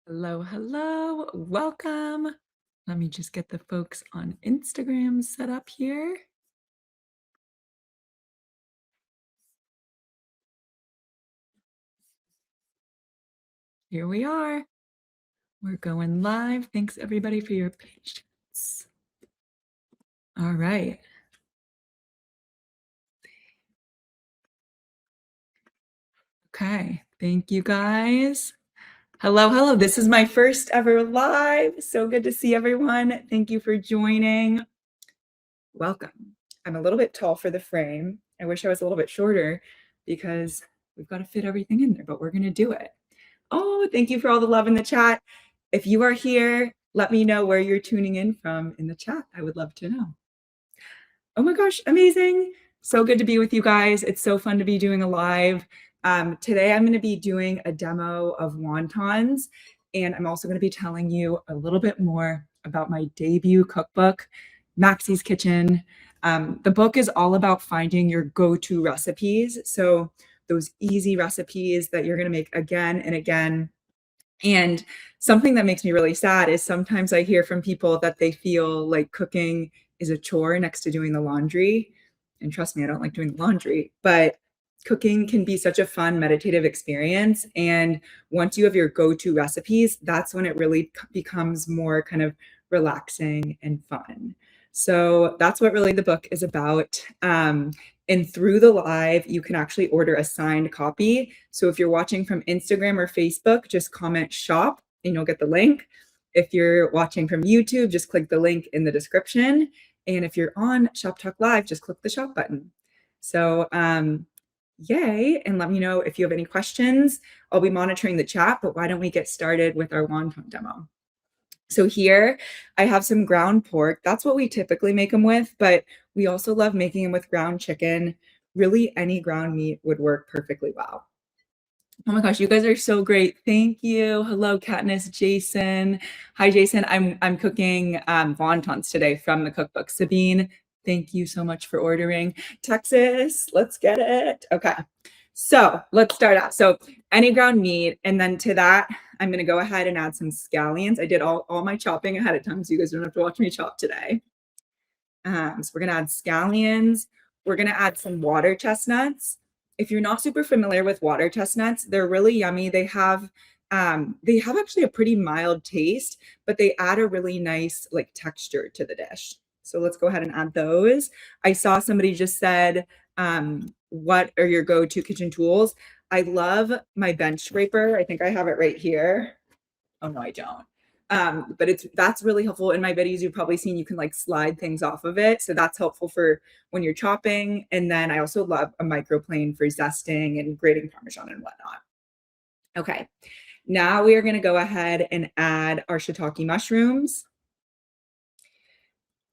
Hello, hello. Welcome. Let me just get the folks on Instagram set up here. Here we are. We're going live. Thanks everybody for your patience. All right. Okay. Thank you guys. Hello, hello. This is my first ever live. So good to see everyone. Thank you for joining. Welcome. I'm a little bit tall for the frame. I wish I was a little bit shorter because we've got to fit everything in there, but we're going to do it. Oh, thank you for all the love in the chat. If you are here, let me know where you're tuning in from in the chat. I would love to know. Oh my gosh, amazing. So good to be with you guys. It's so fun to be doing a live. Today, I'm going to be doing a demo of wontons, and I'm also going to be telling you a little bit more about my debut cookbook, Maxi's Kitchen. The book is all about finding your go-to recipes. So those easy recipes that you're going to make again and again. And something that makes me really sad is sometimes I hear from people that they feel like cooking is a chore next to doing the laundry. And trust me, I don't like doing the laundry, but cooking can be such a fun meditative experience. And once you have your go-to recipes, that's when it really becomes more kind of relaxing and fun. So that's what really the book is about. And through the live, you can actually order a signed copy. So if you're watching from Instagram or Facebook, just comment shop and you'll get the link. If you're watching from YouTube, just click the link in the description. And if you're on Shop Talk Live, just click the shop button. So yay, and let me know if you have any questions. I'll be monitoring the chat, but why don't we get started with our wonton demo? So here I have some ground pork. That's what we typically make them with, but we also love making them with ground chicken. Really, any ground meat would work perfectly well. Oh my gosh, you guys are so great. Thank you. Hello, Katniss, Jason. Hi, Jason. I'm cooking wontons today from the cookbook. Sabine, thank you so much for ordering. Texas, let's get it. Okay, so let's start out. So any ground meat, and then to that, I'm gonna go ahead and add some scallions. I did all my chopping ahead of time, so you guys don't have to watch me chop today. So we're gonna add scallions. We're gonna add some water chestnuts. If you're not super familiar with water chestnuts, they're really yummy. They have actually a pretty mild taste, but they add a really nice like texture to the dish. So let's go ahead and add those. I saw somebody just said, what are your go-to kitchen tools? I love my bench scraper. I think I have it right here. Oh no, I don't. But that's really helpful. In my videos, you've probably seen you can like slide things off of it. So that's helpful for when you're chopping. And then I also love a microplane for zesting and grating Parmesan and whatnot. Okay, now we are going to go ahead and add our shiitake mushrooms.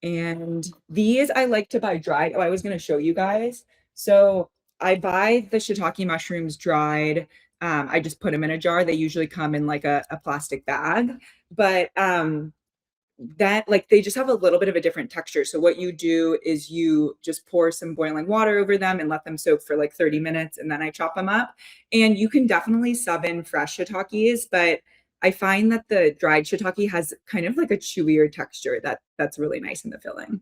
And these I like to buy dried. Oh, I was going to show you guys. So I buy the shiitake mushrooms dried. I just put them in a jar. They usually come in like a plastic bag, but that like they just have a little bit of a different texture. So what you do is you just pour some boiling water over them and let them soak for like 30 minutes, and then I chop them up. And you can definitely sub in fresh shiitakes, but I find that the dried shiitake has kind of like a chewier texture that's really nice in the filling.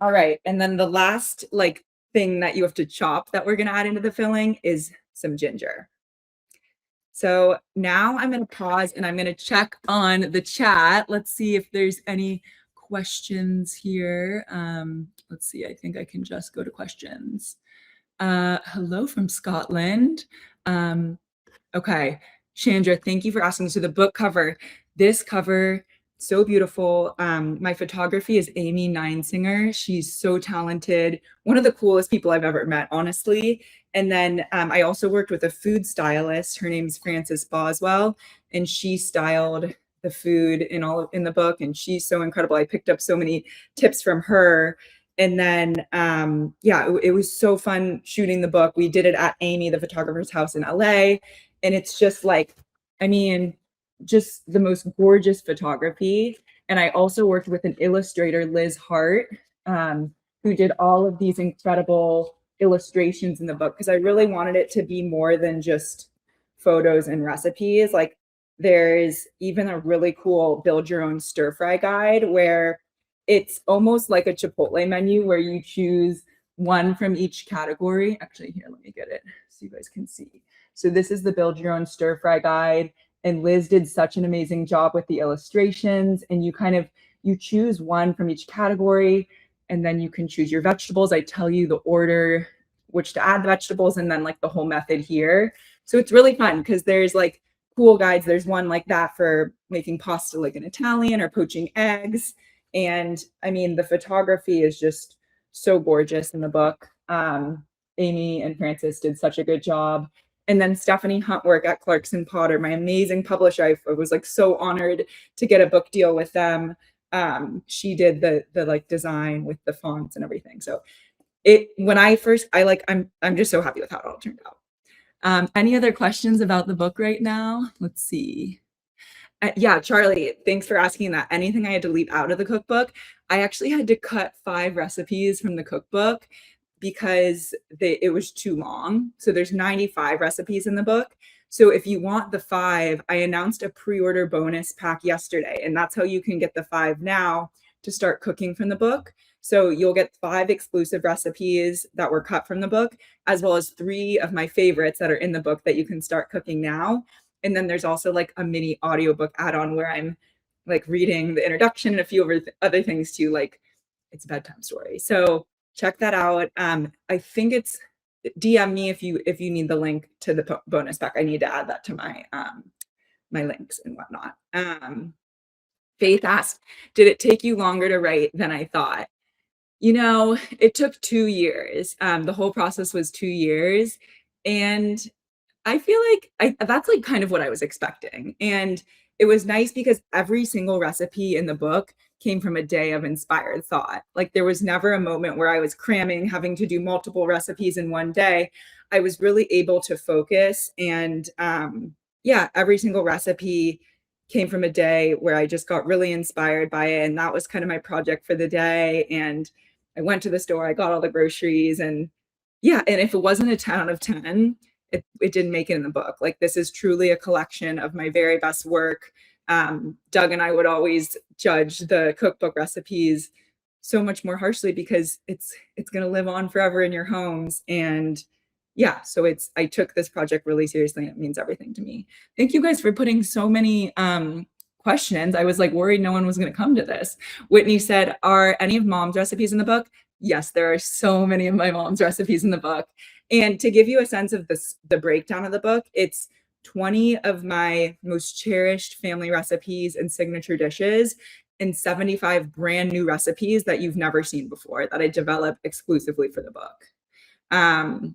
All right, and then the last like thing that you have to chop that we're gonna add into the filling is some ginger. So now I'm going to pause and I'm going to check on the chat. Let's see if there's any questions here. Let's see. I think I can just go to questions. Hello from Scotland. Okay. Chandra, thank you for asking. So the book cover, this cover, so beautiful. My photography is Amy Neinsinger. She's so talented. One of the coolest people I've ever met, honestly. And then I also worked with a food stylist. Her name's Frances Boswell, and she styled the food in the book, and she's so incredible. I picked up so many tips from her. And then yeah, it was so fun shooting the book. We did it at Amy, the photographer's house in LA, and it's just like, I mean, just the most gorgeous photography. And I also worked with an illustrator, Liz Hart, who did all of these incredible illustrations in the book, because I really wanted it to be more than just photos and recipes. Like there's even a really cool build your own stir fry guide where it's almost like a Chipotle menu where you choose one from each category. Actually, here, let me get it so you guys can see. So this is the build your own stir fry guide. And Liz did such an amazing job with the illustrations. And you choose one from each category, and then you can choose your vegetables. I tell you the order which to add the vegetables and then like the whole method here. So it's really fun because there's like cool guides. There's one like that for making pasta like an Italian or poaching eggs. And I mean, the photography is just so gorgeous in the book. Amy and Francis did such a good job. And then Stephanie Huntwork at Clarkson Potter, my amazing publisher. I was like so honored to get a book deal with them. She did the like design with the fonts and everything. So I'm just so happy with how it all turned out. Any other questions about the book right now? Let's see. Yeah, Charlie, thanks for asking that. Anything I had to leave out of the cookbook? I actually had to cut 5 recipes from the cookbook because it was too long. So there's 95 recipes in the book. So if you want the 5, I announced a pre-order bonus pack yesterday, and that's how you can get the 5 now to start cooking from the book. So you'll get 5 exclusive recipes that were cut from the book, as well as 3 of my favorites that are in the book that you can start cooking now. And then there's also like a mini audiobook add-on where I'm like reading the introduction and a few other things too, like it's a bedtime story. So check that out. I think it's DM me if you need the link to the bonus pack. I need to add that to my my links and whatnot. Faith asked, did it take you longer to write than I thought? You know, it took 2 years. The whole process was 2 years. And I feel like that's like kind of what I was expecting. And it was nice because every single recipe in the book came from a day of inspired thought. Like there was never a moment where I was cramming, having to do multiple recipes in one day. I was really able to focus. And yeah, every single recipe came from a day where I just got really inspired by it. And that was kind of my project for the day. And I went to the store, I got all the groceries, and yeah, and if it wasn't a 10 out of 10, it didn't make it in the book. Like this is truly a collection of my very best work. Doug and I would always judge the cookbook recipes so much more harshly because it's going to live on forever in your homes. And yeah, so I took this project really seriously, and it means everything to me. Thank you guys for putting so many questions. I was like worried no one was going to come to this. Whitney said, are any of mom's recipes in the book? Yes, there are so many of my mom's recipes in the book. And to give you a sense of the breakdown of the book, it's 20 of my most cherished family recipes and signature dishes, and 75 brand new recipes that you've never seen before that I developed exclusively for the book.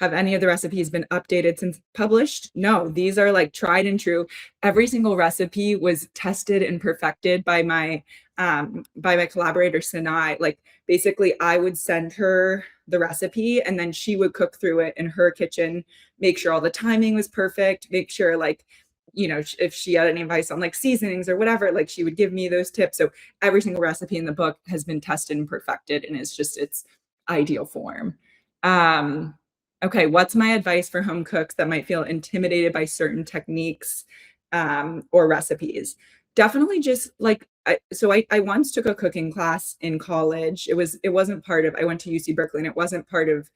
Have any of the recipes been updated since published? No, these are like tried and true. Every single recipe was tested and perfected by my collaborator, Sinai. Like basically I would send her the recipe and then she would cook through it in her kitchen, make sure all the timing was perfect, make sure like, you know, if she had any advice on like seasonings or whatever, like she would give me those tips. So every single recipe in the book has been tested and perfected, and it's just its ideal form. Okay, what's my advice for home cooks that might feel intimidated by certain techniques or recipes? Definitely just like, I once took a cooking class in college. It wasn't part of, I went to UC Berkeley, and it wasn't part of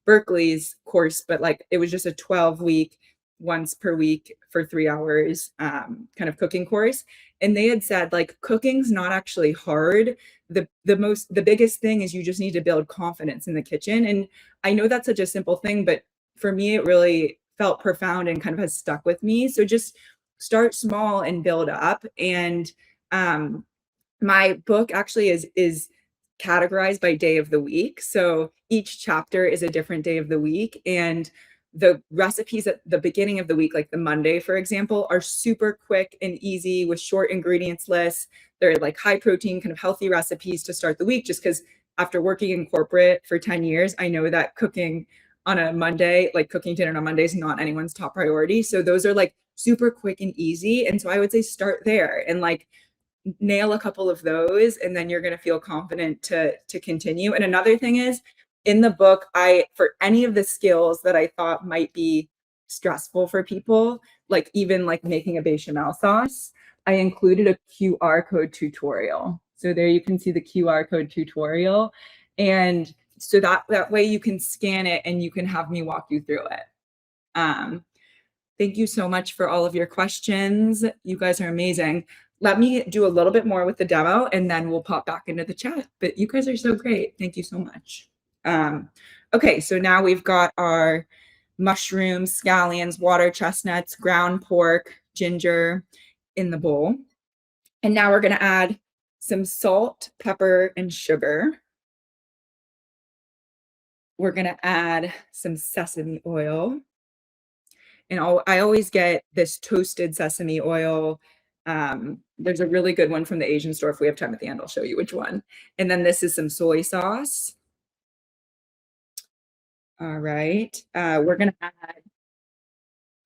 Berkeley's course, but like it was just a 12-week, once per week for 3 hours kind of cooking course. And they had said like, cooking's not actually hard. The biggest thing is you just need to build confidence in the kitchen. And I know that's such a simple thing, but for me, it really felt profound and kind of has stuck with me. So just start small and build up. And my book actually is categorized by day of the week. So each chapter is a different day of the week. And the recipes at the beginning of the week, like the Monday, for example, are super quick and easy with short ingredients lists. They're like high protein, kind of healthy recipes to start the week, just because after working in corporate for 10 years, I know that cooking on a Monday, like cooking dinner on Monday, is not anyone's top priority. So those are like super quick and easy. And so I would say start there and like nail a couple of those, and then you're going to feel confident to continue. And another thing is, in the book, for any of the skills that I thought might be stressful for people, like even like making a bechamel sauce, I included a QR code tutorial. So there you can see the QR code tutorial. And so that way you can scan it and you can have me walk you through it. Um, Thank you so much for all of your questions. You guys are amazing. Let me do a little bit more with the demo and then we'll pop back into the chat. But you guys are so great. Thank you so much. Okay, so now we've got our mushrooms, scallions, water chestnuts, ground pork, ginger in the bowl. And now we're going to add some salt, pepper, and sugar. We're going to add some sesame oil. And I always get this toasted sesame oil. There's a really good one from the Asian store. If we have time at the end, I'll show you which one. And then this is some soy sauce. All right. We're going to add,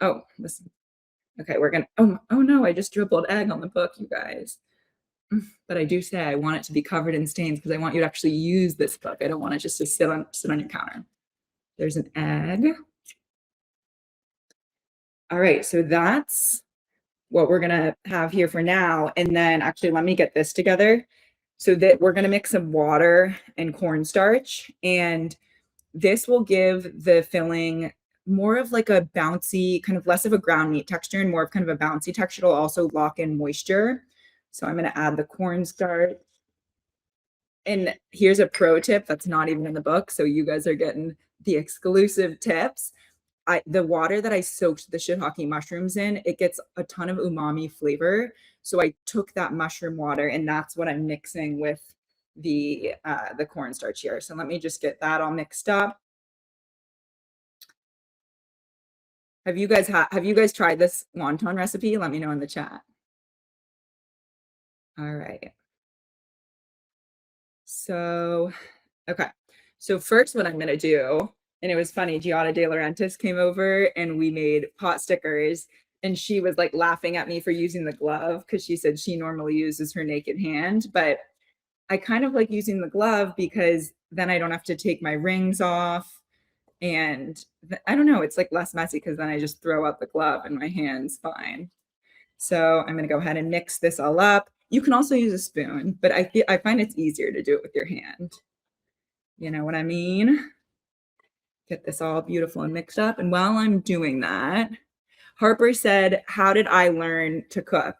oh, listen. Okay, we're going to, oh no, I just dribbled egg on the book, you guys. But I do say I want it to be covered in stains because I want you to actually use this book. I don't want it just to sit on your counter. There's an egg. All right, so that's what we're gonna have here for now. And then actually, let me get this together. So that we're gonna mix some water and cornstarch, and this will give the filling more of like a bouncy, kind of less of a ground meat texture and more of kind of a bouncy texture. It'll also lock in moisture. So I'm gonna add the cornstarch. And here's a pro tip that's not even in the book. So you guys are getting the exclusive tips. The water that I soaked the shiitake mushrooms in, it gets a ton of umami flavor. So I took that mushroom water and that's what I'm mixing with the cornstarch here. So let me just get that all mixed up. Have you guys tried this wonton recipe? Let me know in the chat. All right. So, okay. So first what I'm going to do, and it was funny, Giada De Laurentiis came over and we made pot stickers and she was like laughing at me for using the glove because she said she normally uses her naked hand, but I kind of like using the glove because then I don't have to take my rings off and I don't know, it's like less messy because then I just throw out the glove and my hand's fine. So I'm going to go ahead and mix this all up. You can also use a spoon, but I find it's easier to do it with your hand. You know what I mean? Get this all beautiful and mixed up. And while I'm doing that, Harper said, how did I learn to cook?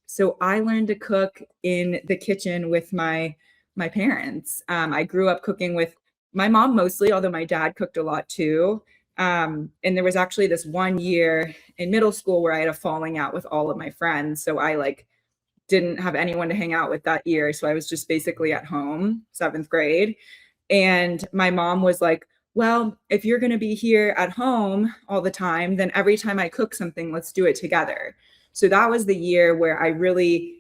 So I learned to cook in the kitchen with my parents. I grew up cooking with my mom mostly, although my dad cooked a lot too. And there was actually this one year in middle school where I had a falling out with all of my friends. So I like didn't have anyone to hang out with that year. So I was just basically at home, 7th grade. And my mom was like, well, if you're going to be here at home all the time, then every time I cook something, let's do it together. So that was the year where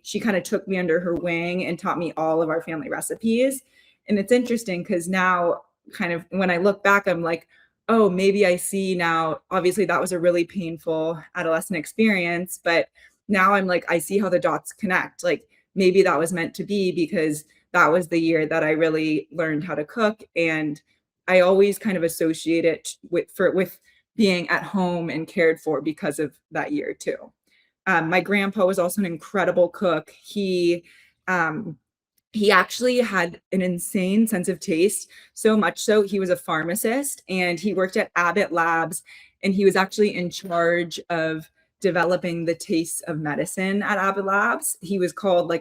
she kind of took me under her wing and taught me all of our family recipes. And it's interesting because now kind of when I look back, I'm like, oh, maybe I see now, obviously that was a really painful adolescent experience, but now I'm like, I see how the dots connect. Like maybe that was meant to be because that was the year that I really learned how to cook. And I always kind of associate it with being at home and cared for because of that year too. My grandpa was also an incredible cook. He actually had an insane sense of taste, so much so he was a pharmacist and he worked at Abbott Labs, and he was actually in charge of developing the tastes of medicine at Abbott Labs. He was called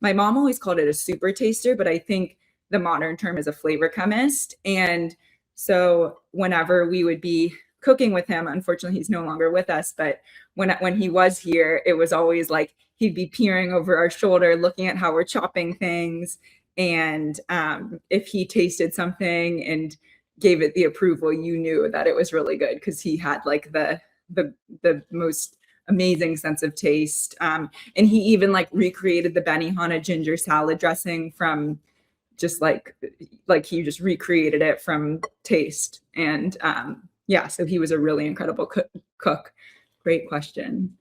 my mom always called it a super taster, but I think the modern term is a flavor chemist. And so whenever we would be cooking with him, unfortunately he's no longer with us, but when he was here, it was always like he'd be peering over our shoulder, looking at how we're chopping things. And if he tasted something and gave it the approval, you knew that it was really good because he had like the most amazing sense of taste. And he even like recreated the Benihana ginger salad dressing from just like he just recreated it from taste. And yeah, so he was a really incredible cook. Great question.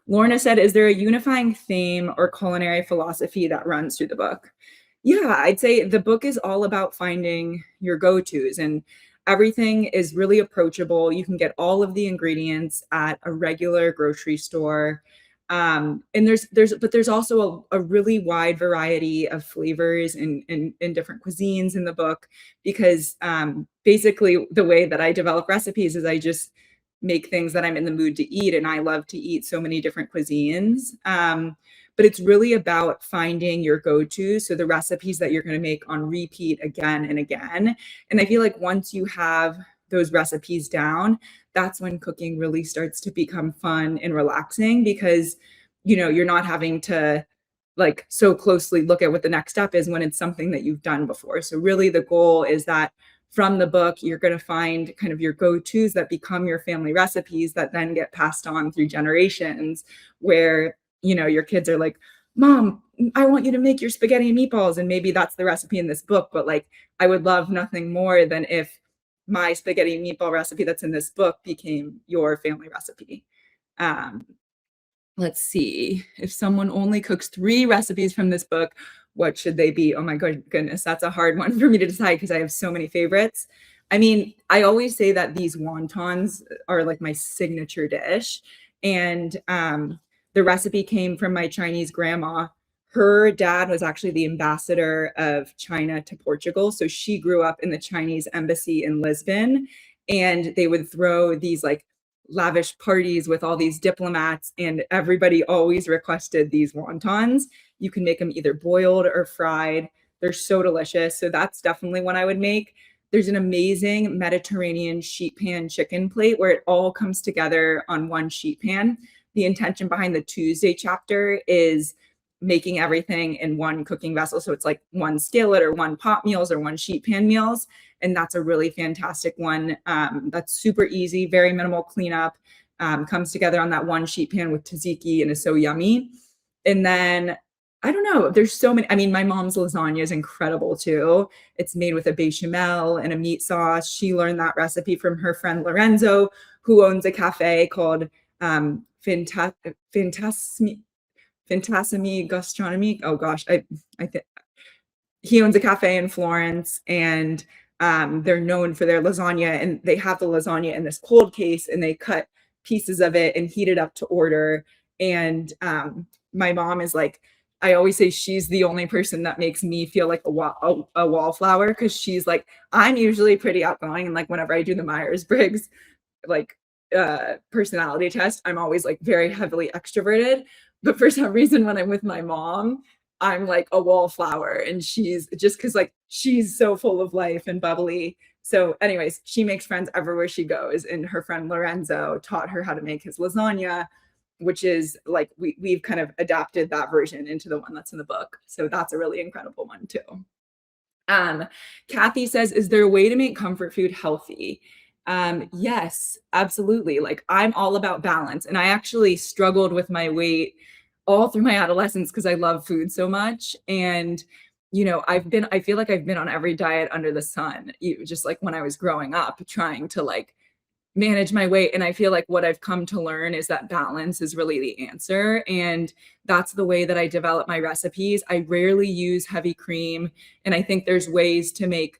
Lorna said, is there a unifying theme or culinary philosophy that runs through the book? Yeah, I'd say the book is all about finding your go-tos. And everything is really approachable. You can get all of the ingredients at a regular grocery store. And there's also a really wide variety of flavors in different cuisines in the book, because basically the way that I develop recipes is I just make things that I'm in the mood to eat, and I love to eat so many different cuisines. But it's really about finding your go-to, so the recipes that you're going to make on repeat again and again. And I feel like once you have those recipes down, that's when cooking really starts to become fun and relaxing, because you're not having to like so closely look at what the next step is when it's something that you've done before. So really the goal is that from the book, you're going to find kind of your go-tos that become your family recipes that then get passed on through generations, where your kids are like, Mom, I want you to make your spaghetti and meatballs. And maybe that's the recipe in this book, but like, I would love nothing more than if my spaghetti and meatball recipe that's in this book became your family recipe. Let's see. If someone only cooks 3 recipes from this book, what should they be? Oh my goodness, that's a hard one for me to decide because I have so many favorites. I mean, I always say that these wontons are like my signature dish. And the recipe came from my Chinese grandma. Her dad was actually the ambassador of China to Portugal. So she grew up in the Chinese embassy in Lisbon, and they would throw these like lavish parties with all these diplomats, and everybody always requested these wontons. You can make them either boiled or fried. They're so delicious. So that's definitely one I would make. There's an amazing Mediterranean sheet pan chicken plate where it all comes together on one sheet pan. The intention behind the Tuesday chapter is making everything in one cooking vessel. So it's like one skillet or one pot meals or one sheet pan meals. And that's a really fantastic one. That's super easy, very minimal cleanup, comes together on that one sheet pan with tzatziki and is so yummy. And then, I don't know, there's so many. I mean, my mom's lasagna is incredible too. It's made with a bechamel and a meat sauce. She learned that recipe from her friend Lorenzo, who owns a cafe called Fantasmi Gastronomy. Oh gosh, I think he owns a cafe in Florence, and they're known for their lasagna, and they have the lasagna in this cold case, and they cut pieces of it and heat it up to order. And my mom is like, I always say she's the only person that makes me feel like a wallflower, because she's like, I'm usually pretty outgoing, and like whenever I do the Myers-Briggs like personality test, I'm always like very heavily extroverted. But for some reason, when I'm with my mom, I'm like a wallflower, and she's just because like she's so full of life and bubbly. So anyways, she makes friends everywhere she goes, and her friend Lorenzo taught her how to make his lasagna, which is like we've kind of adapted that version into the one that's in the book. So that's a really incredible one too. Kathy says, is there a way to make comfort food healthy? Yes, absolutely. Like I'm all about balance, and I actually struggled with my weight all through my adolescence because I love food so much. And I feel like I've been on every diet under the sun, just like when I was growing up, trying to like manage my weight. And I feel like what I've come to learn is that balance is really the answer. And that's the way that I develop my recipes. I rarely use heavy cream. And I think there's ways to make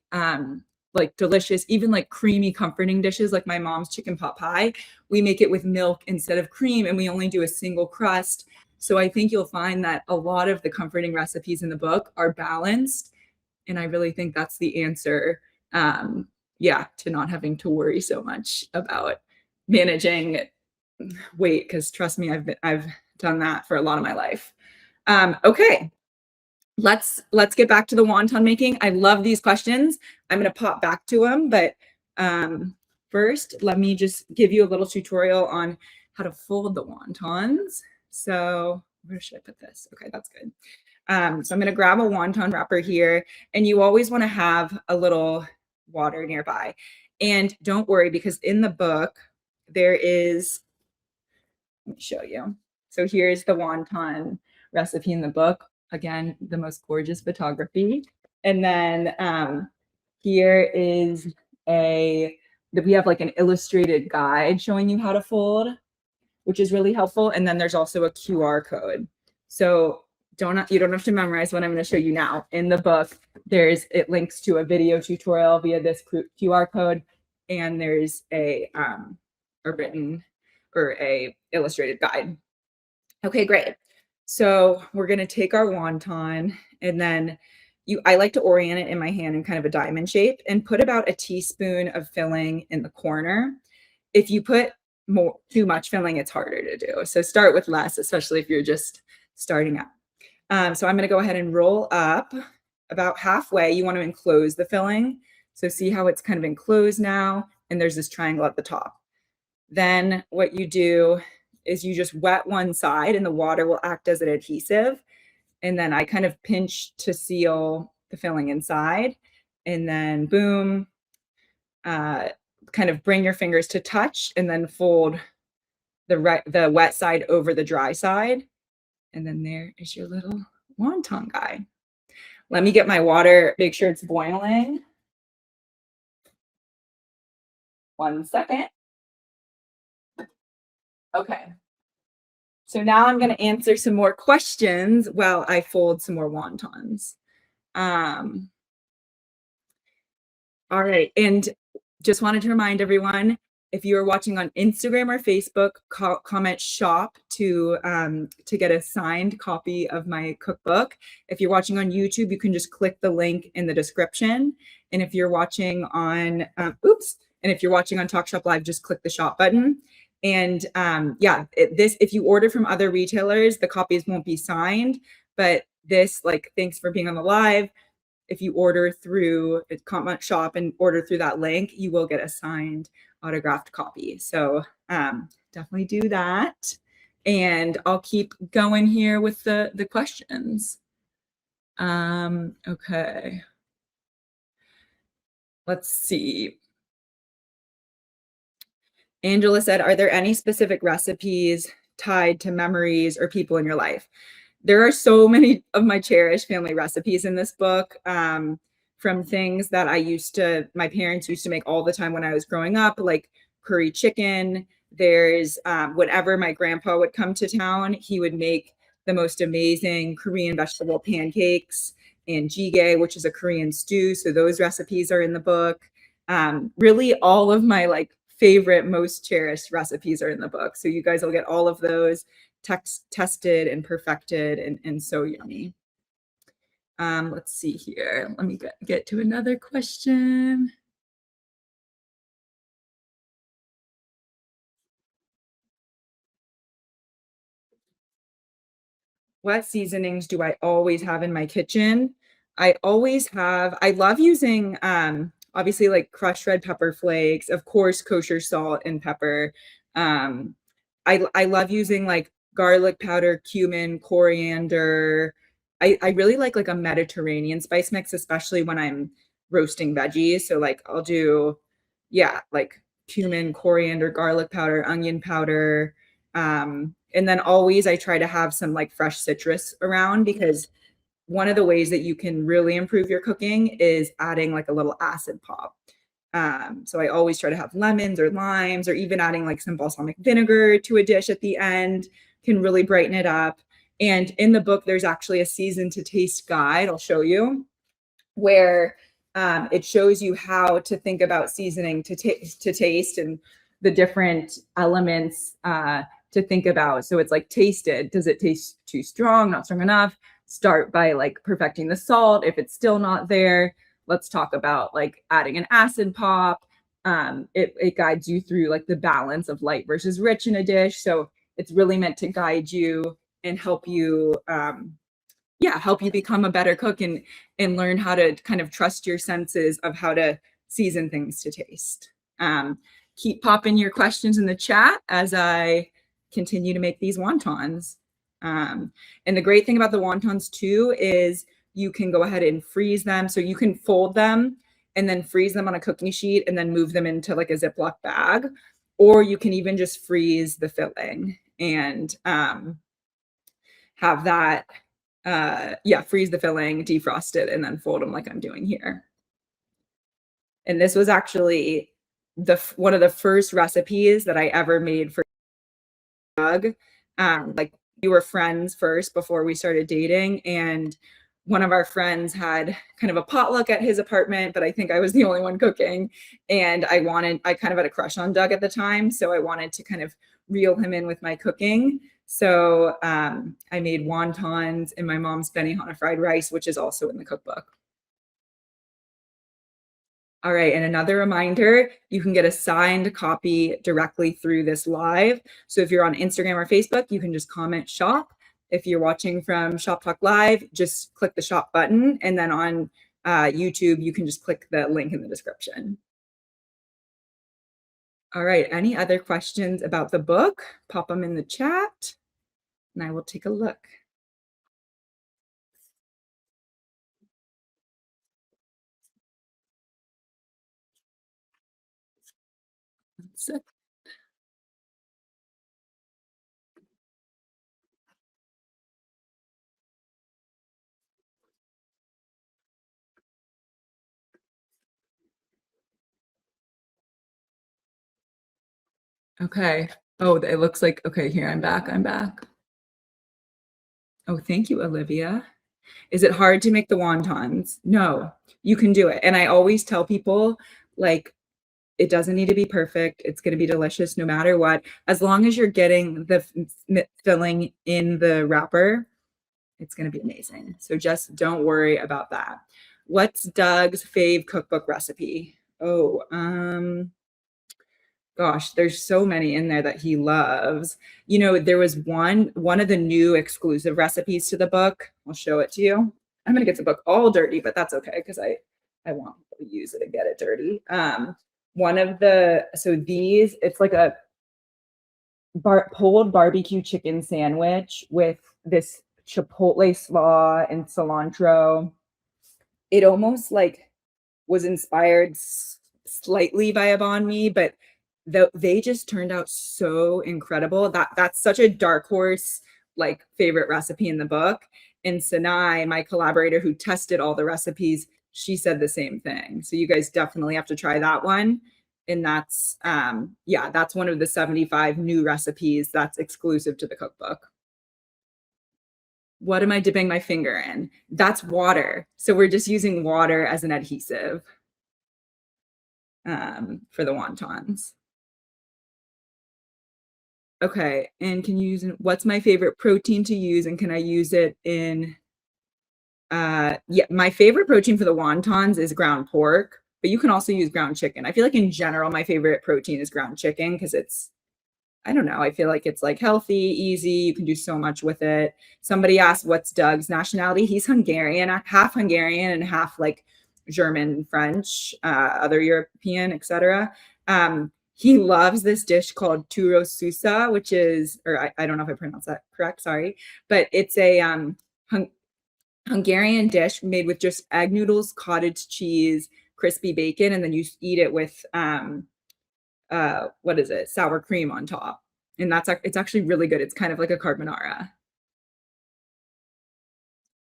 like delicious, even like creamy, comforting dishes, like my mom's chicken pot pie. We make it with milk instead of cream, and we only do a single crust. So I think you'll find that a lot of the comforting recipes in the book are balanced. And I really think that's the answer. To not having to worry so much about managing weight, because trust me, I've done that for a lot of my life. Okay, let's get back to the wonton making. I love these questions. I'm going to pop back to them, but first, let me just give you a little tutorial on how to fold the wontons. So where should I put this? Okay, that's good. So I'm going to grab a wonton wrapper here, and you always want to have a little water nearby. And don't worry, because in the book, there is, let me show you. So here's the wonton recipe in the book. Again, the most gorgeous photography. And then here is we have like an illustrated guide showing you how to fold, which is really helpful. And then there's also a QR code. So you don't have to memorize what I'm going to show you now. In the book, it links to a video tutorial via this QR code. and there's a written or a illustrated guide. Okay, great. So we're gonna take our wonton, and then I like to orient it in my hand in kind of a diamond shape and put about a teaspoon of filling in the corner. If you put too much filling, it's harder to do. So start with less, especially if you're just starting out. So I'm gonna go ahead and roll up about halfway. You want to enclose the filling. So see how it's kind of enclosed now, and there's this triangle at the top. Then what you do is you just wet one side and the water will act as an adhesive. And then I kind of pinch to seal the filling inside. And then boom, kind of bring your fingers to touch and then fold the wet side over the dry side. And then there is your little wonton guy. Let me get my water, make sure it's boiling. 1 second. Okay. So now I'm going to answer some more questions while I fold some more wontons. All right. And just wanted to remind everyone, if you are watching on Instagram or Facebook, comment shop to get a signed copy of my cookbook. If you're watching on YouTube, you can just click the link in the description. And if you're watching on, if you're watching on Talk Shop Live, just click the shop button. And if you order from other retailers, the copies won't be signed, but this, like, thanks for being on the live. If you order through comment shop and order through that link, you will get a signed autographed copy. So definitely do that. And I'll keep going here with the questions. Okay. Let's see. Angela said, are there any specific recipes tied to memories or people in your life? There are so many of my cherished family recipes in this book, from things that my parents used to make all the time when I was growing up, like curry chicken. There's whenever my grandpa would come to town, he would make the most amazing Korean vegetable pancakes and jjigae, which is a Korean stew. So those recipes are in the book. Really all of my favorite, most cherished recipes are in the book. So you guys will get all of those tested and perfected and so yummy. Let's see here. Let me get to another question. What seasonings do I always have in my kitchen? I love using, obviously, like crushed red pepper flakes, of course, kosher salt and pepper. I love using like garlic powder, cumin, coriander. I really like a Mediterranean spice mix, especially when I'm roasting veggies. So I'll do, like cumin, coriander, garlic powder, onion powder. And then always I try to have some fresh citrus around, because one of the ways that you can really improve your cooking is adding a little acid pop. So I always try to have lemons or limes, or even adding some balsamic vinegar to a dish at the end can really brighten it up. And in the book, there's actually a season to taste guide I'll show you, where it shows you how to think about seasoning to taste and the different elements to think about. So it's tasted. Does it taste too strong, not strong enough? Start by perfecting the salt. If it's still not there, let's talk about adding an acid pop. It guides you through the balance of light versus rich in a dish. So it's really meant to guide you and help you help you become a better cook and learn how to kind of trust your senses of how to season things to taste. Keep popping your questions in the chat as I continue to make these wontons. And the great thing about the wontons too is you can go ahead and freeze them. So you can fold them and then freeze them on a cooking sheet and then move them into a Ziploc bag, or you can even just freeze the filling and have that freeze the filling, defrost it, and then fold them like I'm doing here. And this was actually one of the first recipes that I ever made for Doug. We were friends first before we started dating, and one of our friends had kind of a potluck at his apartment, but I think I was the only one cooking. And I kind of had a crush on Doug at the time. So I wanted to kind of reel him in with my cooking. So I made wontons and my mom's Benihana fried rice, which is also in the cookbook. All right, and another reminder, you can get a signed copy directly through this live. So if you're on Instagram or Facebook, you can just comment shop. If you're watching from Shop Talk Live, just click the shop button. And then on YouTube, you can just click the link in the description. All right, any other questions about the book? Pop them in the chat and I will take a look. Okay. Oh, it looks like, okay, here, I'm back. I'm back. Oh, thank you, Olivia. Is it hard to make the wontons? No, you can do it. And I always tell people, like, it doesn't need to be perfect. It's going to be delicious no matter what. As long as you're getting the filling in the wrapper, it's going to be amazing. So just don't worry about that. What's Doug's fave cookbook recipe? Oh, gosh, there's so many in there that he loves. You know, there was one of the new exclusive recipes to the book. I'll show it to you. I'm gonna get the book all dirty, but that's okay because I want to use it and get it dirty. One of the so these it's like a pulled barbecue chicken sandwich with this chipotle slaw and cilantro. It almost like was inspired slightly by a banh mi, but they just turned out so incredible. That's such a dark horse like favorite recipe in the book. And Sinai, my collaborator who tested all the recipes, she said the same thing. So you guys definitely have to try that one. And that's yeah, that's one of the 75 new recipes that's exclusive to the cookbook. What am I dipping my finger in? That's water. So we're just using water as an adhesive for the wontons. Okay, and can you use what's my favorite protein to use, and can I use it in yeah, my favorite protein for the wontons is ground pork, but you can also use ground chicken. I feel like in general, my favorite protein is ground chicken because it's I don't know, I feel like it's like healthy, easy, you can do so much with it. Somebody asked what's Doug's nationality? He's Hungarian, half Hungarian and half like German, French, other European, etc. He loves this dish called turo susa, which is, or I don't know if I pronounced that correct, sorry, but it's a Hungarian dish made with just egg noodles, cottage cheese, crispy bacon, and then you eat it with what is it? Sour cream on top. And it's actually really good. It's kind of like a carbonara.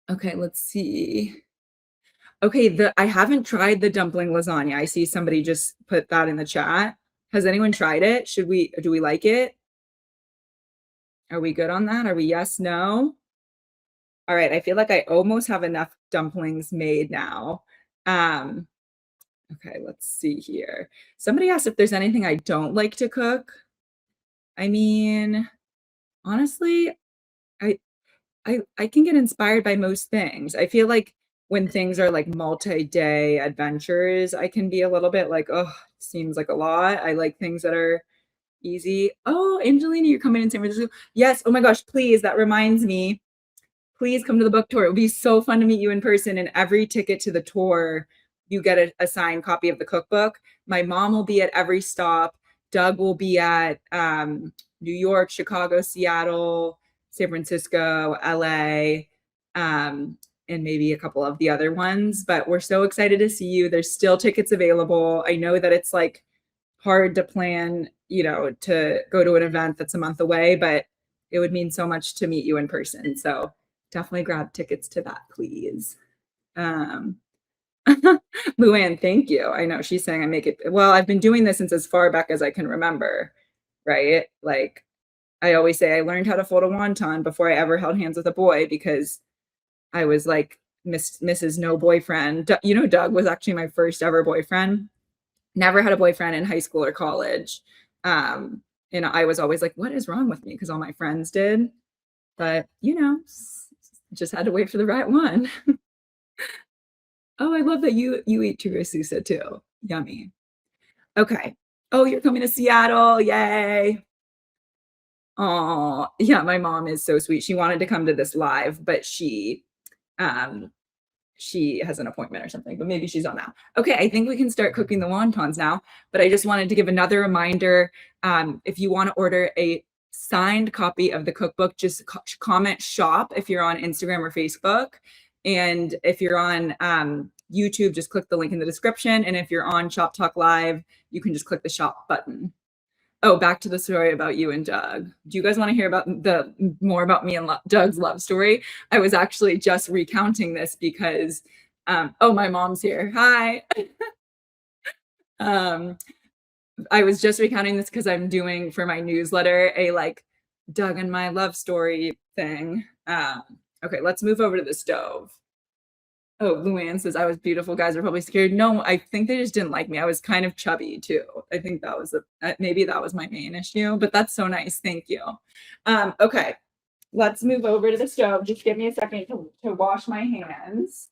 Okay, let's see. Okay, I haven't tried the dumpling lasagna. I see somebody just put that in the chat. Has anyone tried it? Do we like it? Are we good on that? Are we yes, no? All right, I feel like I almost have enough dumplings made now. Okay, let's see here. Somebody asked if there's anything I don't like to cook. I mean, honestly, I I can get inspired by most things. I feel like when things are like multi-day adventures, I can be a little bit like, oh, seems like a lot. I like things that are easy. Oh, Angelina, you're coming in San Francisco. Yes. Oh my gosh, please. That reminds me. Please come to the book tour. It would be so fun to meet you in person. And every ticket to the tour, you get a signed copy of the cookbook. My mom will be at every stop. Doug will be at New York, Chicago, Seattle, San Francisco, LA, and maybe a couple of the other ones. But we're so excited to see you. There's still tickets available. I know that it's like hard to plan, you know, to go to an event that's a month away, but it would mean so much to meet you in person. So definitely grab tickets to that, please. Luann, thank you. I know she's saying I make it. Well, I've been doing this since as far back as I can remember, right? Like I always say, I learned how to fold a wonton before I ever held hands with a boy because I was like Mrs. No Boyfriend. You know, Doug was actually my first ever boyfriend. Never had a boyfriend in high school or college. And I was always like, what is wrong with me? Because all my friends did. But, you know, just had to wait for the right one. Oh, I love that you eat Turasusa too. Yummy. Okay. Oh, you're coming to Seattle. Yay. Oh, yeah, my mom is so sweet. She wanted to come to this live, but um she has an appointment or something, but maybe she's on now. Okay, I think we can start cooking the wontons now, but I just wanted to give another reminder. If you want to order a signed copy of the cookbook, just comment shop if you're on Instagram or Facebook. And if you're on YouTube, just click the link in the description. And if you're on Shop Talk Live, you can just click the shop button. Oh, back to the story about you and Doug. Do you guys want to hear about more about me and Doug's love story? I was actually just recounting this because, oh, my mom's here. Hi. I was just recounting this because I'm doing for my newsletter a like Doug and my love story thing. Okay, let's move over to the stove. Oh, Luann says I was beautiful. Guys are probably scared. No, I think they just didn't like me. I was kind of chubby too. I think that was maybe that was my main issue, but that's so nice. Thank you. Okay, let's move over to the stove. Just give me a second to wash my hands.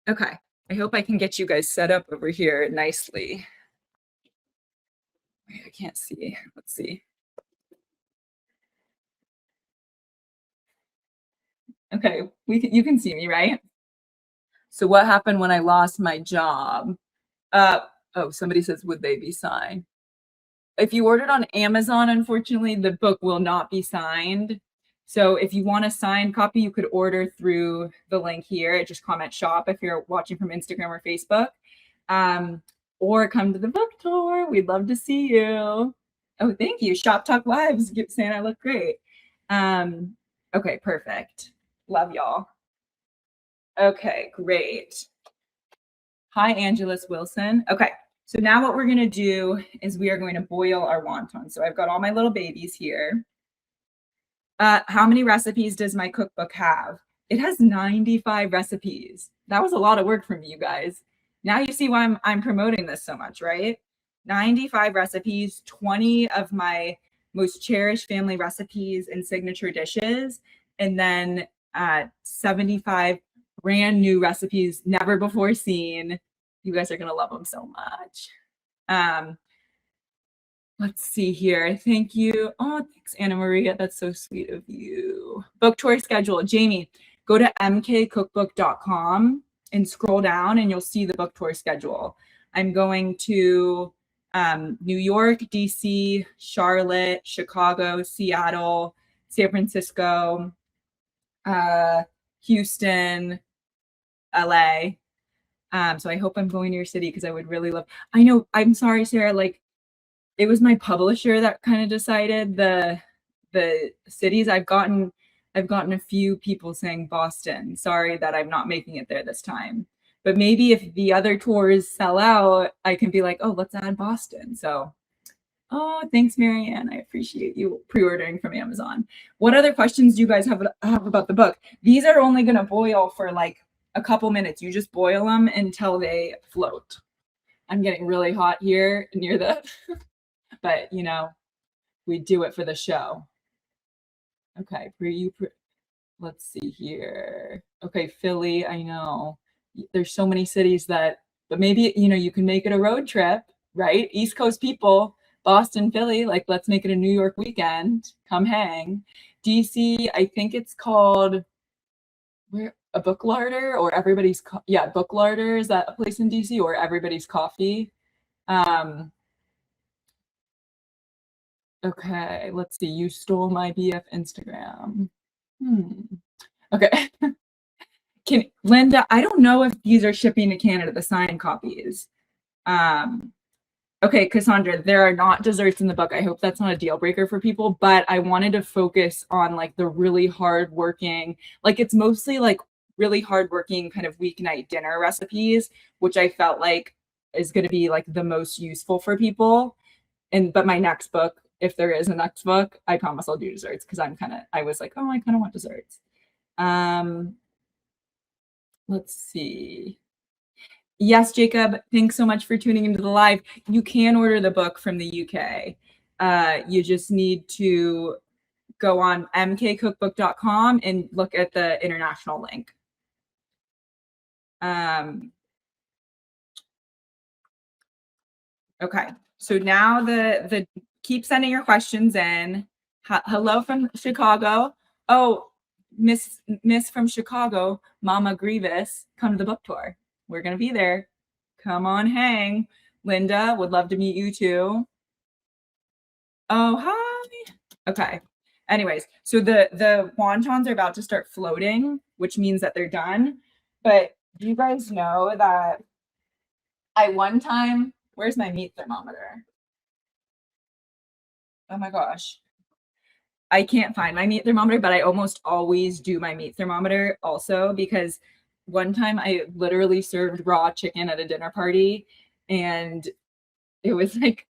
Okay, I hope I can get you guys set up over here nicely. I can't see. Let's see. Okay, you can see me, right? So what happened when I lost my job? Oh, somebody says, would they be signed? If you ordered on Amazon, unfortunately, the book will not be signed. So if you want a signed copy, you could order through the link here. Just comment shop if you're watching from Instagram or Facebook. Or come to the book tour. We'd love to see you. Oh, thank you. Shop Talk Lives saying I look great. Okay, perfect. Love y'all. Okay, great. Hi, Angelus Wilson. Okay, so now what we're going to do is we are going to boil our wontons. So I've got all my little babies here. How many recipes does my cookbook have? It has 95 recipes. That was a lot of work for me, you guys. Now you see why I'm promoting this so much, right? 95 recipes, 20 of my most cherished family recipes and signature dishes, and then 75 brand new recipes never before seen. You guys are going to love them so much. Let's see here. Thank you. Oh, thanks, Anna Maria. That's so sweet of you. Book tour schedule. Jamie, go to mkcookbook.com and scroll down and you'll see the book tour schedule. I'm going to New York, DC, Charlotte, Chicago, Seattle, San Francisco, Houston, LA. So I hope I'm going to your city because I would really love. I know. I'm sorry, Sarah. Like, it was my publisher that kind of decided the cities. I've gotten a few people saying Boston. Sorry that I'm not making it there this time. But maybe if the other tours sell out, I can be like, oh, let's add Boston. So, oh, thanks, Marianne. I appreciate you pre-ordering from Amazon. What other questions do you guys have about the book? These are only going to boil for like a couple minutes. You just boil them until they float. I'm getting really hot here near the, but you know, we do it for the show. Okay, let's see here. Okay, Philly, I know. There's so many cities but maybe, you know, you can make it a road trip, right? East Coast people, Boston, Philly, like let's make it a New York weekend. Come hang. DC, I think it's called a Book Larder or Everybody's Book Larder. Is that a place in DC or Everybody's Coffee? Okay, let's see. You stole my BF Instagram. Okay. Linda, I don't know if these are shipping to Canada, the signed copies. Okay, Cassandra, there are not desserts in the book. I hope that's not a deal breaker for people, but I wanted to focus on like the really hardworking, like it's mostly like really hardworking kind of weeknight dinner recipes, which I felt like is going to be like the most useful for people. But my next book, if there is a next book, I promise I'll do desserts because I was like, oh, I kind of want desserts. Let's see. Yes, Jacob, thanks so much for tuning into the live. You can order the book from the UK. You just need to go on mkcookbook.com and look at the international link. Okay, so now the keep sending your questions in. Hello from Chicago. Oh, Miss from Chicago, Mama Grievous, come to the book tour. We're gonna be there. Come on, hang. Linda, would love to meet you too. Oh, hi. Okay. Anyways, so the wontons are about to start floating, which means that they're done. But do you guys know that I one time, where's my meat thermometer? Oh my gosh. I can't find my meat thermometer, but I almost always do my meat thermometer also because one time I literally served raw chicken at a dinner party and it was like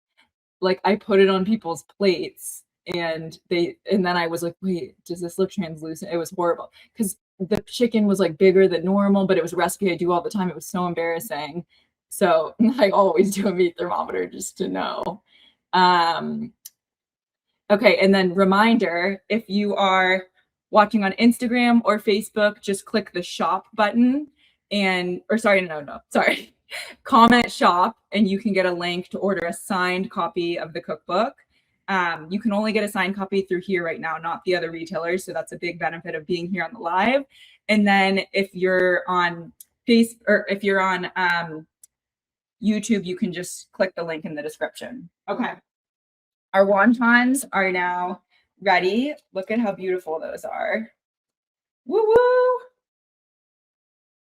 I put it on people's plates and then I was like, wait, does this look translucent? It was horrible because the chicken was like bigger than normal, but it was a recipe I do all the time. It was so embarrassing. So I always do a meat thermometer just to know. Okay, and then reminder, if you are watching on Instagram or Facebook, just click the shop button sorry, comment shop, and you can get a link to order a signed copy of the cookbook. You can only get a signed copy through here right now, not the other retailers. So that's a big benefit of being here on the live. And then if you're on Facebook or if you're on YouTube, you can just click the link in the description. Okay. Our wontons are now ready. Look at how beautiful those are. Woo woo.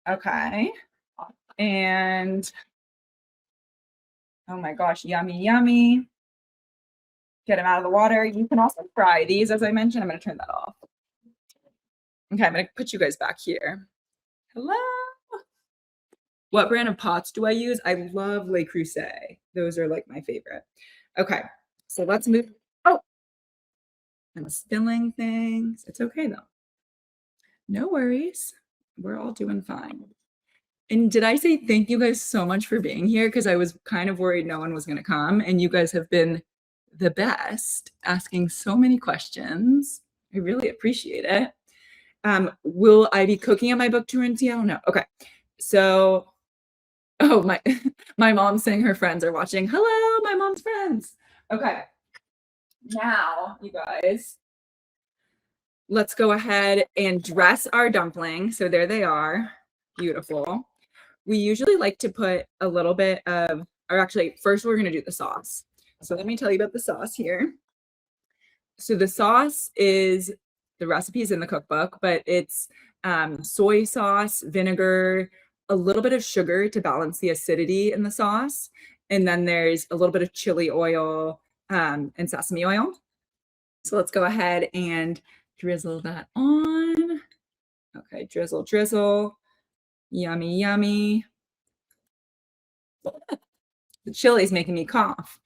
Okay. And oh my gosh, yummy, yummy. Get them out of the water. You can also fry these, as I mentioned. I'm going to turn that off. Okay, I'm going to put you guys back here. Hello. What brand of pots do I use? I love Le Creuset. Those are like my favorite. Okay, so let's move. Oh, I'm spilling things. It's okay though. No worries. We're all doing fine. And did I say thank you guys so much for being here? Because I was kind of worried no one was going to come. And you guys have been the best, asking so many questions. I really appreciate it. Will I be cooking at my book tour in Seattle? No. Okay. So, oh, my mom's saying her friends are watching. Hello, my mom's friends. Okay. Now, you guys, let's go ahead and dress our dumplings. So there they are. Beautiful. We usually like to put a little bit of, or actually, first we're going to do the sauce. So let me tell you about the sauce here. So the sauce is, the recipe is in the cookbook, but it's soy sauce, vinegar, a little bit of sugar to balance the acidity in the sauce. And then there's a little bit of chili oil and sesame oil. So let's go ahead and drizzle that on. Okay, drizzle, drizzle. Yummy, yummy. The chili is making me cough.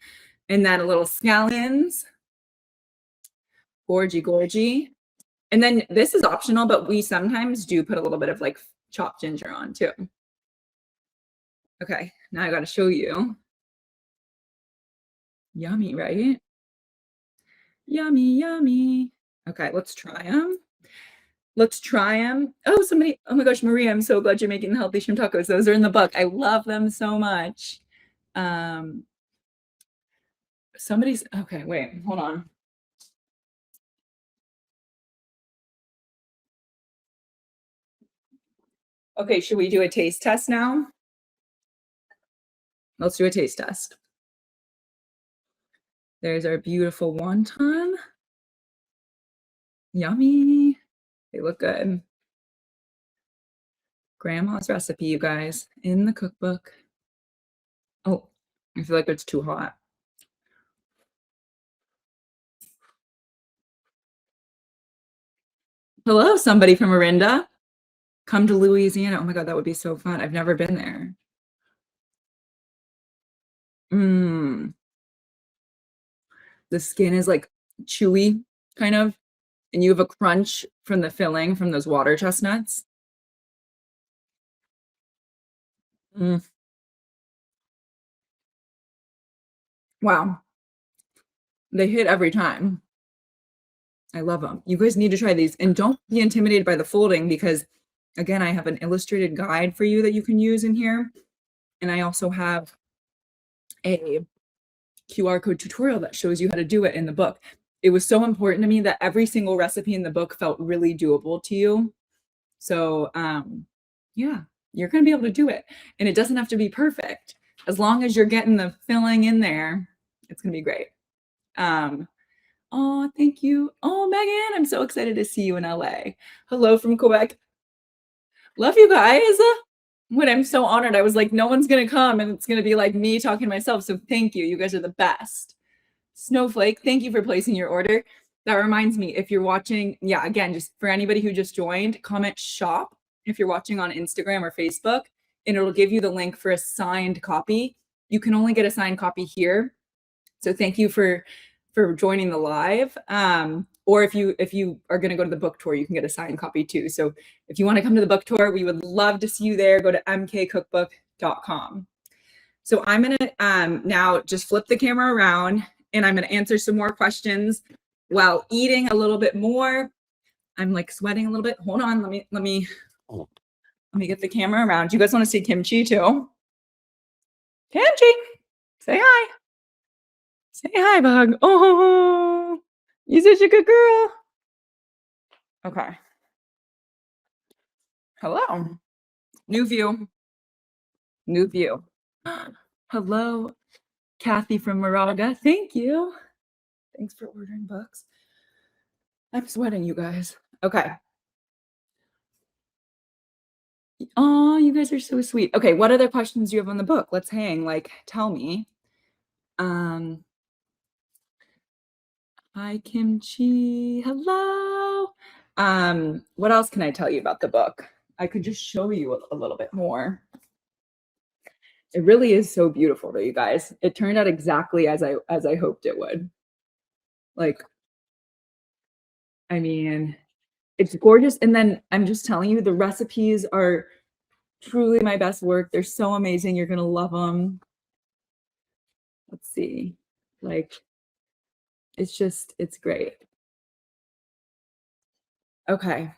And then a little scallions. Gorgy, gorgy. And then this is optional, but we sometimes do put a little bit of like chopped ginger on too. Okay, now I got to show you. Yummy, right? Yummy, yummy. Okay, let's try them. Let's try them. Oh, somebody, oh my gosh, Maria, I'm so glad you're making the healthy shrimp tacos. Those are in the book. I love them so much. Somebody's, okay, wait, hold on. Okay, should we do a taste test now? Let's do a taste test. There's our beautiful wonton. Yummy. They look good. Grandma's recipe, you guys, in the cookbook. Oh, I feel like it's too hot. Hello, somebody from Orinda. Come to Louisiana. Oh my God, that would be so fun. I've never been there. The skin is like chewy, kind of, and you have a crunch from the filling from those water chestnuts. Mm, wow, they hit every time. I love them. You guys need to try these, and don't be intimidated by the folding because, again, I have an illustrated guide for you that you can use in here, and I also have a QR code tutorial that shows you how to do it in the book. It was so important to me that every single recipe in the book felt really doable to you. So, yeah, you're gonna be able to do it, and it doesn't have to be perfect. As long as you're getting the filling in there, it's gonna be great. Um, oh, thank you. Oh, Megan, I'm so excited to see you in LA. Hello from Quebec. Love you guys. When I'm so honored, I was like, no one's gonna come, and it's gonna be like me talking to myself. So thank you. You guys are the best. Snowflake, thank you for placing your order. That reminds me, if you're watching, yeah, again, just for anybody who just joined, comment shop if you're watching on Instagram or Facebook, and it'll give you the link for a signed copy. You can only get a signed copy here. So thank you for joining the live. Or if you are going to go to the book tour, you can get a signed copy too. So if you want to come to the book tour, we would love to see you there. Go to mkcookbook.com. So I'm going to now just flip the camera around, and I'm going to answer some more questions while eating a little bit more. I'm like sweating a little bit. Hold on. Let me get the camera around. You guys want to see Kimchi too? Kimchi, say hi. Say hi, bug. Oh, you're such a good girl. Okay. Hello. New view. New view. Hello, Kathy from Moraga. Thank you. Thanks for ordering books. I'm sweating, you guys. Okay. Oh, you guys are so sweet. Okay, what other questions do you have on the book? Let's hang. Like, tell me. Hi, Kimchi. Hello. What else can I tell you about the book? I could just show you a little bit more. It really is so beautiful, though, you guys. It turned out exactly as I hoped it would. Like, I mean, it's gorgeous. And then I'm just telling you, the recipes are truly my best work. They're so amazing. You're gonna love them. Let's see. Like, it's great. Okay.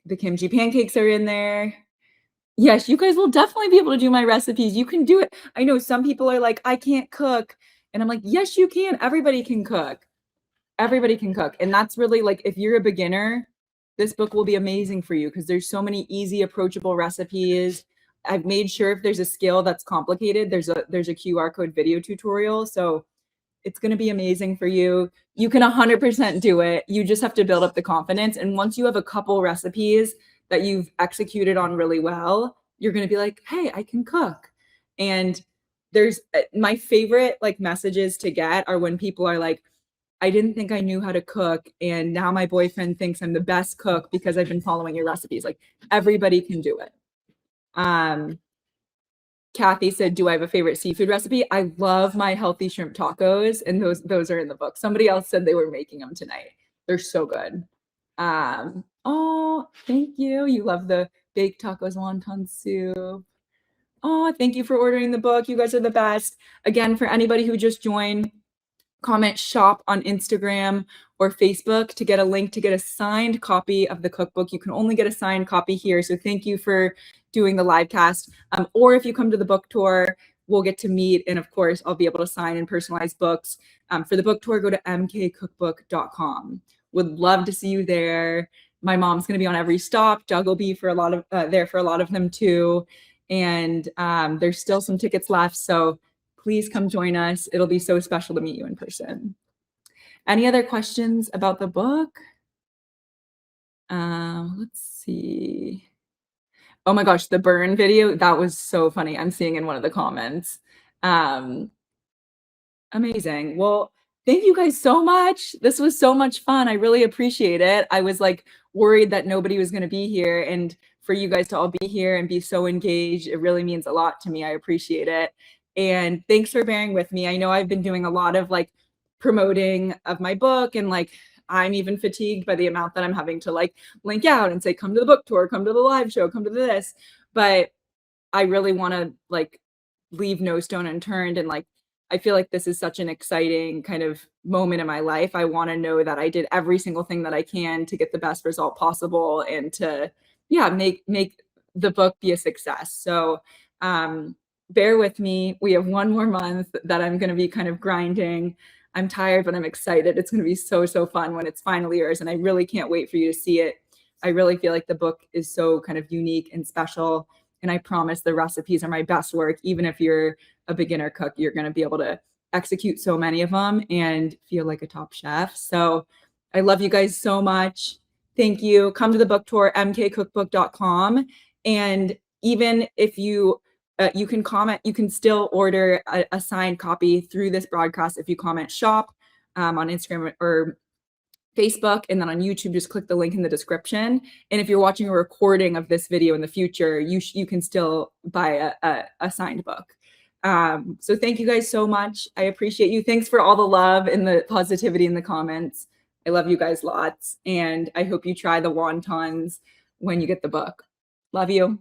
The kimchi pancakes are in there. Yes, you guys will definitely be able to do my recipes. You can do it. I know some people are like, I can't cook. And I'm like, yes, you can. Everybody can cook. Everybody can cook. And that's really like, if you're a beginner, this book will be amazing for you because there's so many easy, approachable recipes. I've made sure if there's a skill that's complicated, there's a QR code video tutorial. So it's going to be amazing for you. You can 100% do it. You just have to build up the confidence. And once you have a couple recipes that you've executed on really well, you're going to be like, hey, I can cook. And there's my favorite like messages to get are when people are like, I didn't think I knew how to cook, and now my boyfriend thinks I'm the best cook because I've been following your recipes. Like, everybody can do it. Kathy said, do I have a favorite seafood recipe? I love my healthy shrimp tacos, and those are in the book. Somebody else said they were making them tonight. They're so good. Oh, thank you. You love the baked tacos wonton soup. Oh, thank you for ordering the book. You guys are the best. Again, for anybody who just joined, comment shop on Instagram or Facebook to get a link to get a signed copy of the cookbook. You can only get a signed copy here. So thank you for doing the live cast. Or if you come to the book tour, we'll get to meet. And of course, I'll be able to sign and personalize books. For the book tour, go to mkcookbook.com. Would love to see you there. My mom's going to be on every stop. Doug will be for a lot of there for a lot of them too. And there's still some tickets left. So please come join us. It'll be so special to meet you in person. Any other questions about the book? Let's see. Oh my gosh, the burn video, that was so funny. I'm seeing in one of the comments. Amazing. Well, thank you guys so much. This was so much fun. I really appreciate it. I was like worried that nobody was going to be here, and for you guys to all be here and be so engaged, it really means a lot to me. I appreciate it. And thanks for bearing with me. I know I've been doing a lot of like promoting of my book and like I'm even fatigued by the amount that I'm having to like link out and say, come to the book tour, come to the live show, come to this. But I really want to like leave no stone unturned. And like, I feel like this is such an exciting kind of moment in my life. I want to know that I did every single thing that I can to get the best result possible and to, yeah, make the book be a success. So, bear with me. We have one more month that I'm going to be kind of grinding. I'm tired, but I'm excited. It's going to be so, so fun when it's finally yours. And I really can't wait for you to see it. I really feel like the book is so kind of unique and special. And I promise the recipes are my best work. Even if you're a beginner cook, you're going to be able to execute so many of them and feel like a top chef. So I love you guys so much. Thank you. Come to the book tour, mkcookbook.com. And even if you can comment, you can still order a signed copy through this broadcast if you comment shop on Instagram or Facebook, and then on YouTube, just click the link in the description. And if you're watching a recording of this video in the future, you can still buy a signed book. So thank you guys so much. I appreciate you. Thanks for all the love and the positivity in the comments. I love you guys lots. And I hope you try the wontons when you get the book. Love you.